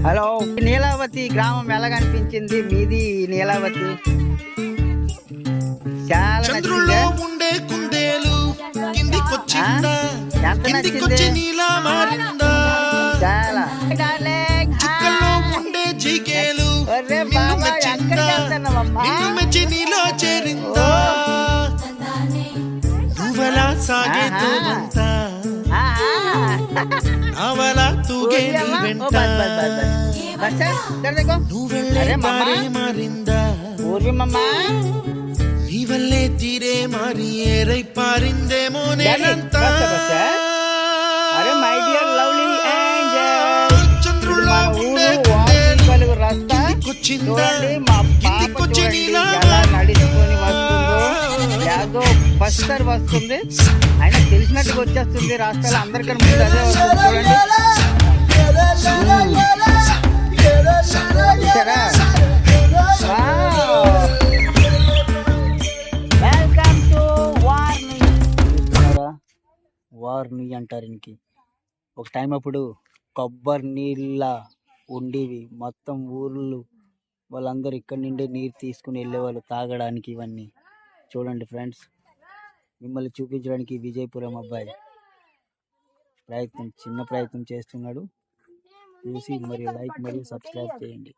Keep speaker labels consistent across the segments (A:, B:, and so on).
A: Hello, Neelavathi గ్రామం ఎలా కనిపించింది? మీది నీలావతి చాలా
B: చంద్రుల్లో ఉండే కుందేలు కిందికొచ్చిందా,
A: ఎంత నచ్చింది?
B: నీలా మారిందా,
A: చాలా
B: చుక్కల్లో ఉండే జిగేలు నిన్ను మెచ్చిందా, నిన్ను మెచ్చి నీలో చేరిందా, నువ్వలా సాగేదంతా అవలా తూగే నీ వెంట, నువ్వెళ్ళే దారే మారిందా, నీ వల్లే తీరే మారి ఏరై పారిందేమో నేనంతా.
A: అరే మై డియర్ లవ్లీ ఏంజెల్,
B: చంద్రుల్లో ఉండే
A: చూడండి మా పాప చూడండి ఎలా నడుచుకొని వస్తుందో. యాదో ఫస్ట్ సారి వస్తుంది, అయినా తెలిసినట్టుగా వచ్చేస్తుంది. రాష్ట్రాలు అందరికన్నా ముందు అదే వస్తుంది చూడండి. Welcome to వార్ని. వార్ని అంటారు ఇంకి. ఒక టైం అప్పుడు కొబ్బరి నీళ్ళ ఉండేవి, మొత్తం ఊర్లు వాళ్ళందరూ ఇక్కడి నుండి నీరు తీసుకుని వెళ్ళేవాళ్ళు తాగడానికి. ఇవన్నీ చూడండి ఫ్రెండ్స్, మిమ్మల్ని చూపించడానికి విజయపురం అబ్బాయి చిన్న ప్రయత్నం చేస్తున్నాడు. చూసి మరియు లైక్ మరియు సబ్స్క్రైబ్ చేయండి.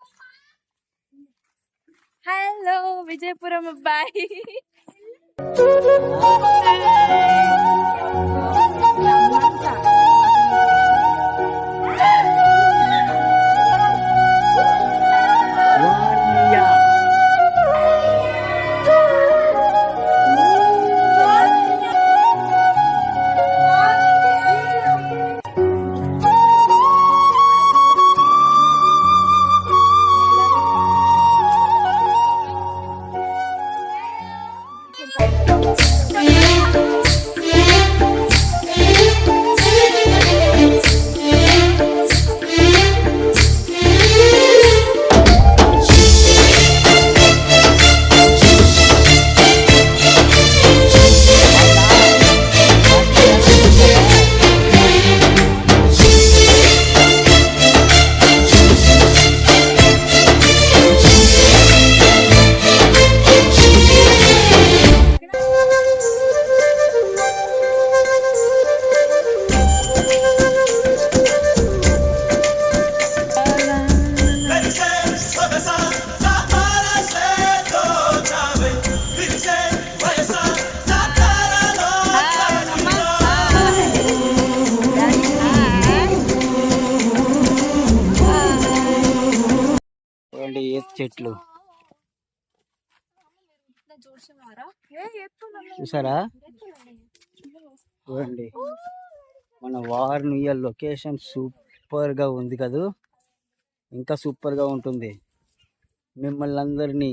C: హలో విజయపురం అబ్బాయి.
A: చెట్లు చూసారా? చూడండి, మన వార్నియల్ లొకేషన్ సూపర్ గా ఉంది కదూ. ఇంకా సూపర్ గా ఉంటుంది. మిమ్మల్ని అందరినీ,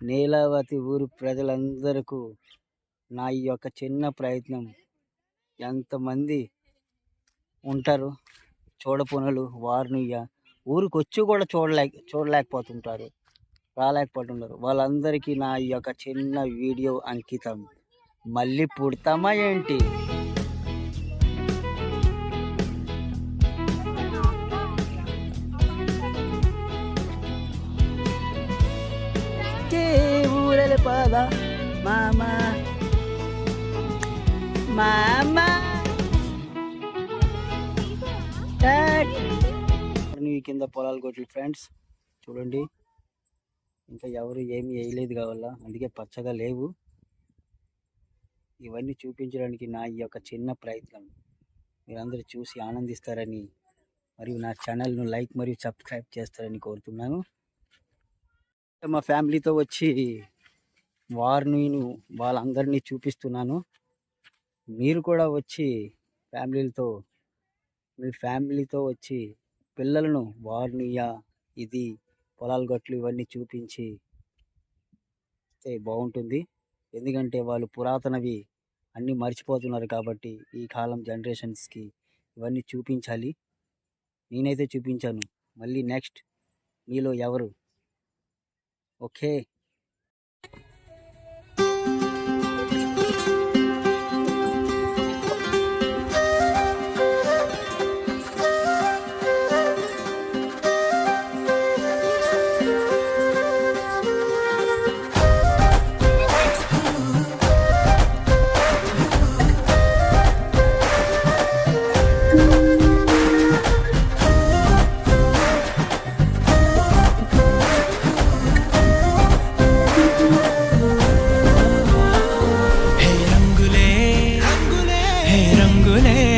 A: నీలావతి ఊరు ప్రజలందరికీ నా ఈ యొక్క చిన్న ప్రయత్నం, ఎంతమంది ఉంటారు చూడపునలు వార్నియ ఊరికి వచ్చి కూడా చూడలేకపోతుంటారు, రాలేకపోతుంటారు. వాళ్ళందరికీ నా ఈ యొక్క చిన్న వీడియో అంకితం. మళ్ళీ పుడతామా ఏంటి? ఊరల పద మామా మామా కింద పొలాలు కొట్లు ఫ్రెండ్స్ చూడండి. ఇంకా ఎవరు ఏమి వేయలేదు కావాలా, అందుకే పచ్చగా లేవు. ఇవన్నీ చూపించడానికి నా ఈ యొక్క చిన్న ప్రయత్నం మీరందరూ చూసి ఆనందిస్తారని మరియు నా ఛానల్ను లైక్ మరియు సబ్స్క్రైబ్ చేస్తారని కోరుతున్నాను. మా ఫ్యామిలీతో వచ్చి వార్నిను వాళ్ళందరినీ చూపిస్తున్నాను. మీరు కూడా వచ్చి మీ ఫ్యామిలీతో వచ్చి పిల్లలను వార్నియా ఇది పొలాల గట్లు ఇవన్నీ చూపించి బాగుంటుంది. ఎందుకంటే వాళ్ళు పురాతనవి అన్నీ మర్చిపోతున్నారు కాబట్టి ఈ కాలం జనరేషన్స్కి ఇవన్నీ చూపించాలి. నేనైతే చూపించాను, మళ్ళీ నెక్స్ట్ మీలో ఎవరు? ఓకే.